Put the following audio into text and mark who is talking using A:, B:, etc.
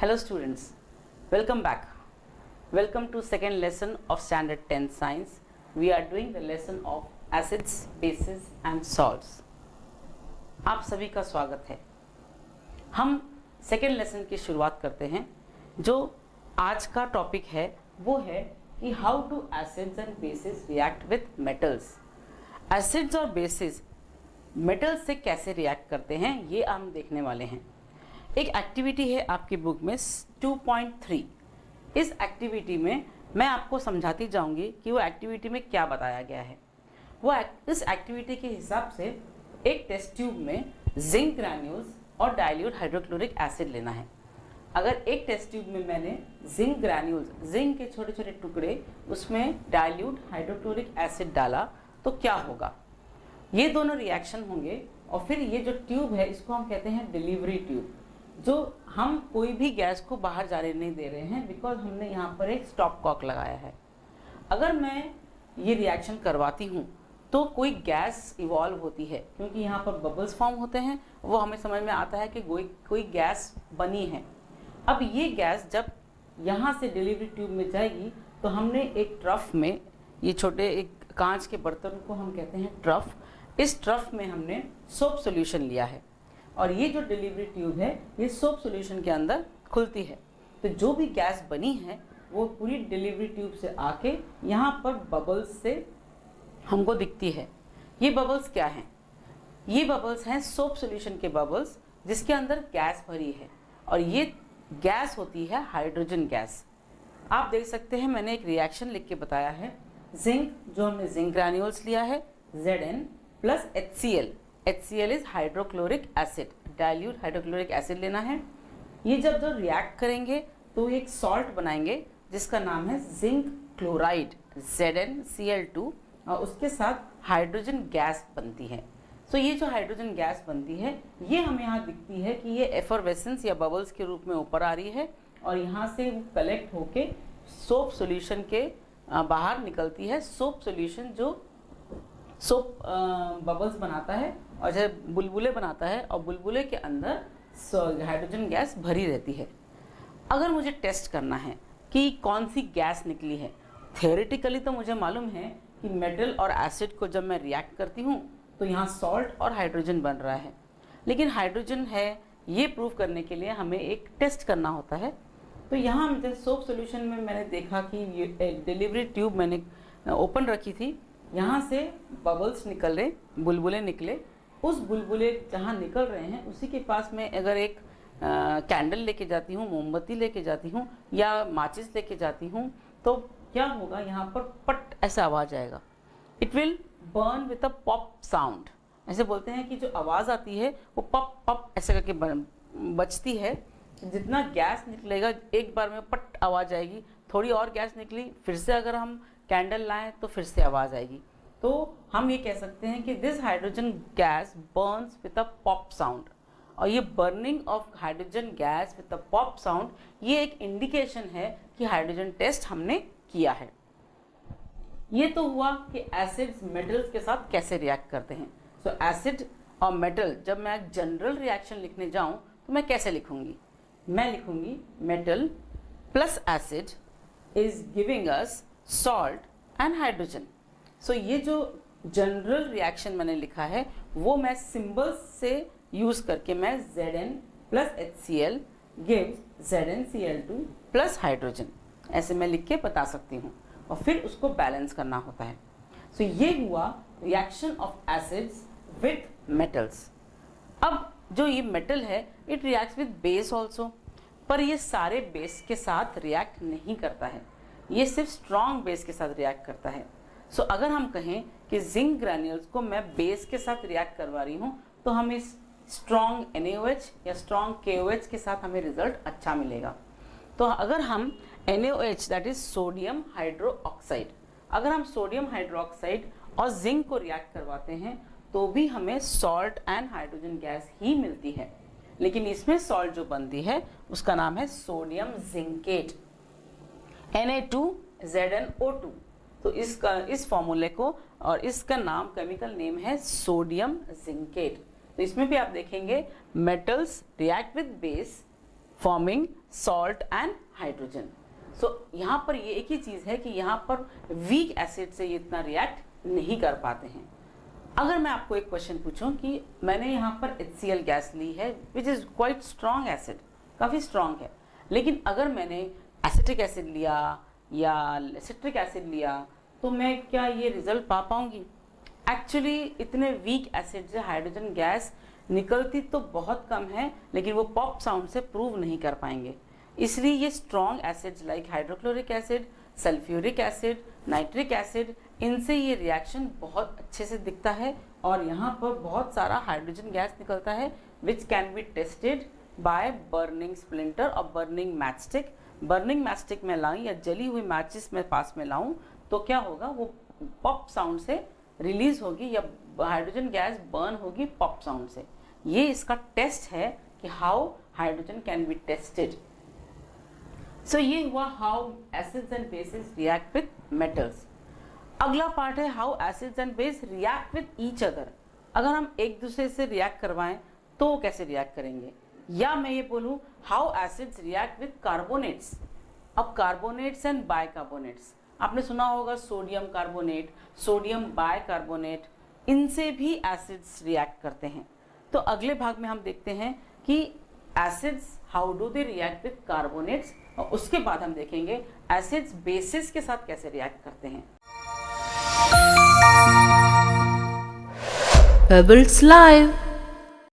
A: Hello students, welcome back. Welcome to second lesson of standard 10 science. We are doing the lesson of acids, bases and salts. आप सभी का स्वागत है। हम second lesson की शुरुआत करते हैं। जो आज का टॉपिक है वो है कि how do acids and bases react with metals. Acids और बेसिस मेटल्स से कैसे रिएक्ट करते हैं ये हम देखने वाले हैं। एक एक्टिविटी है आपकी बुक में 2.3। इस एक्टिविटी में मैं आपको समझाती जाऊंगी कि वो एक्टिविटी में क्या बताया गया है। इस एक्टिविटी के हिसाब से एक टेस्ट ट्यूब में जिंक ग्रैन्यूल्स और डाइल्यूट हाइड्रोक्लोरिक एसिड लेना है। अगर एक टेस्ट ट्यूब में मैंने जिंक ग्रैन्यूल्स, जिंक के छोटे छोटे टुकड़े, उसमें डाइल्यूट हाइड्रोक्लोरिक एसिड डाला तो क्या होगा। ये दोनों रिएक्शन होंगे और फिर ये जो ट्यूब है इसको हम कहते हैं डिलीवरी ट्यूब। जो हम कोई भी गैस को बाहर जाने नहीं दे रहे हैं बिकॉज हमने यहाँ पर एक स्टॉप कॉक लगाया है। अगर मैं ये रिएक्शन करवाती हूँ तो कोई गैस इवॉल्व होती है, क्योंकि यहाँ पर बबल्स फॉर्म होते हैं। वो हमें समझ में आता है कि कोई गैस बनी है। अब ये गैस जब यहाँ से डिलीवरी ट्यूब में जाएगी तो हमने एक ट्रफ में, ये छोटे एक कांच के बर्तन को हम कहते हैं ट्रफ, इस ट्रफ में हमने सोप सॉल्यूशन लिया है और ये जो डिलीवरी ट्यूब है ये सोप सॉल्यूशन के अंदर खुलती है। तो जो भी गैस बनी है वो पूरी डिलीवरी ट्यूब से आके यहाँ पर बबल्स से हमको दिखती है। ये बबल्स क्या हैं? ये बबल्स हैं सोप सॉल्यूशन के बबल्स जिसके अंदर गैस भरी है और ये गैस होती है हाइड्रोजन गैस। आप देख सकते हैं मैंने एक रिएक्शन लिख के बताया है। जिंक, जो हमने जिंक ग्रैन्यूल्स लिया है, Zn plus HCl। HCl is hydrochloric acid, dilute hydrochloric acid लेना है। ये जब रिएक्ट करेंगे तो एक सॉल्ट बनाएंगे जिसका नाम है जिंक क्लोराइड, ZnCl2, और उसके साथ हाइड्रोजन गैस बनती है। तो ये जो हाइड्रोजन गैस बनती है ये हमें यहाँ दिखती है कि ये एफरवेसेंस या बबल्स के रूप में ऊपर आ रही है और यहाँ से वो कलेक्ट होके सोप सॉल्यूशन के बाहर निकलती है। सोप सॉल्यूशन जो सोप बबल्स बनाता है और जब बुलबुले बनाता है और बुलबुले के अंदर हाइड्रोजन गैस भरी रहती है। अगर मुझे टेस्ट करना है कि कौन सी गैस निकली है, थियोरेटिकली तो मुझे मालूम है कि मेटल और एसिड को जब मैं रिएक्ट करती हूँ तो यहाँ सॉल्ट और हाइड्रोजन बन रहा है, लेकिन हाइड्रोजन है ये प्रूव करने के लिए हमें एक टेस्ट करना होता है। तो यहाँ मुझे सोप सॉल्यूशन में मैंने देखा कि ये डिलीवरी ट्यूब मैंने ओपन रखी थी, यहाँ से बबल्स निकल रहे, बुलबुले निकले। उस बुलबुले जहाँ निकल रहे हैं उसी के पास में अगर एक कैंडल लेके जाती हूँ, मोमबत्ती लेके जाती हूँ या माचिस लेके जाती हूँ तो क्या होगा, यहाँ पर पट ऐसा आवाज़ आएगा। It will burn with a pop sound. ऐसे बोलते हैं कि जो आवाज़ आती है वो पप पप ऐसे करके बजती है। जितना गैस निकलेगा एक बार में पट आवाज़ आएगी, थोड़ी और गैस निकली फिर से अगर हम कैंडल लाएं तो फिर से आवाज़ आएगी। तो हम ये कह सकते हैं कि this hydrogen gas Burns with a pop sound. और ये burning of hydrogen gas with a pop sound ये एक इंडिकेशन है कि हाइड्रोजन टेस्ट हमने किया है। ये तो हुआ कि एसिड्स मेटल्स के साथ कैसे रिएक्ट करते हैं। सो एसिड और मेटल, जब मैं एक जनरल रिएक्शन लिखने जाऊं तो मैं कैसे लिखूंगी? मैं लिखूंगी metal plus acid is giving us salt and hydrogen. So ये जो जनरल रिएक्शन मैंने लिखा है वो मैं सिंबल्स से यूज करके मैं Zn plus HCl gives ZnCl2 plus hydrogen, ऐसे मैं लिख के बता सकती हूँ और फिर उसको बैलेंस करना होता है। सो ये हुआ reaction of acids with metals. अब जो ये मेटल है it reacts with base also, पर ये सारे बेस के साथ रिएक्ट नहीं करता है, ये सिर्फ स्ट्रॉन्ग बेस के साथ रिएक्ट करता है। सो अगर हम कहें कि जिंक ग्रैन्यूल्स को मैं बेस के साथ रिएक्ट करवा रही हूँ तो हमें स्ट्रॉन्ग NaOH या स्ट्रॉन्ग KOH के साथ हमें रिजल्ट अच्छा मिलेगा। तो अगर हम NaOH that is sodium hydroxide, अगर हम सोडियम हाइड्रोक्साइड और जिंक को रिएक्ट करवाते हैं तो भी हमें सॉल्ट एंड हाइड्रोजन गैस ही मिलती है, लेकिन इसमें सॉल्ट जो बनती है उसका नाम है सोडियम जिंकेट, Na2ZnO2। तो इस फॉर्मूले को और इसका नाम, केमिकल नेम है सोडियम जिंकेट। तो इसमें भी आप देखेंगे metals react with base forming salt and hydrogen. So यहाँ पर ये एक ही चीज़ है कि यहाँ पर वीक एसिड से ये इतना रिएक्ट नहीं कर पाते हैं। अगर मैं आपको एक क्वेश्चन पूछूं कि मैंने यहाँ पर HCl गैस ली है which is quite strong acid, काफ़ी स्ट्रॉन्ग है, लेकिन अगर मैंने एसिटिक एसिड लिया या सिट्रिक एसिड लिया तो मैं क्या ये रिजल्ट पा पाऊंगी? एक्चुअली इतने वीक एसिड से हाइड्रोजन गैस निकलती तो बहुत कम है, लेकिन वो पॉप साउंड से प्रूव नहीं कर पाएंगे। इसलिए ये strong acids like hydrochloric acid, sulphuric acid, nitric acid, इनसे ये रिएक्शन बहुत अच्छे से दिखता है और यहाँ पर बहुत सारा हाइड्रोजन गैस निकलता है which can be tested by burning splinter और बर्निंग मैचस्टिक। बर्निंग मैचस्टिक में लाऊं या जली हुई मैचिस में पास में लाऊं तो क्या होगा, वो पॉप साउंड से रिलीज होगी या हाइड्रोजन गैस बर्न होगी पॉप साउंड से। ये इसका टेस्ट है कि how hydrogen can be tested. So ये हुआ how acids and bases react with metals. अगला पार्ट है how acids and base react with each other. अगर हम एक दूसरे से रिएक्ट करवाएं तो वो कैसे रिएक्ट करेंगे, या मैं ये बोलूं how acids react with carbonates. अब कार्बोनेट्स एंड बाइकार्बोनेट्स आपने सुना होगा, सोडियम कार्बोनेट, सोडियम बाइकार्बोनेट, इनसे भी एसिड्स रिएक्ट करते हैं। तो अगले भाग में हम देखते हैं कि acids how do they react with carbonates, और उसके बाद हम देखेंगे एसिड्स बेसिस के साथ कैसे रिएक्ट करते हैं।
B: Pebbles Live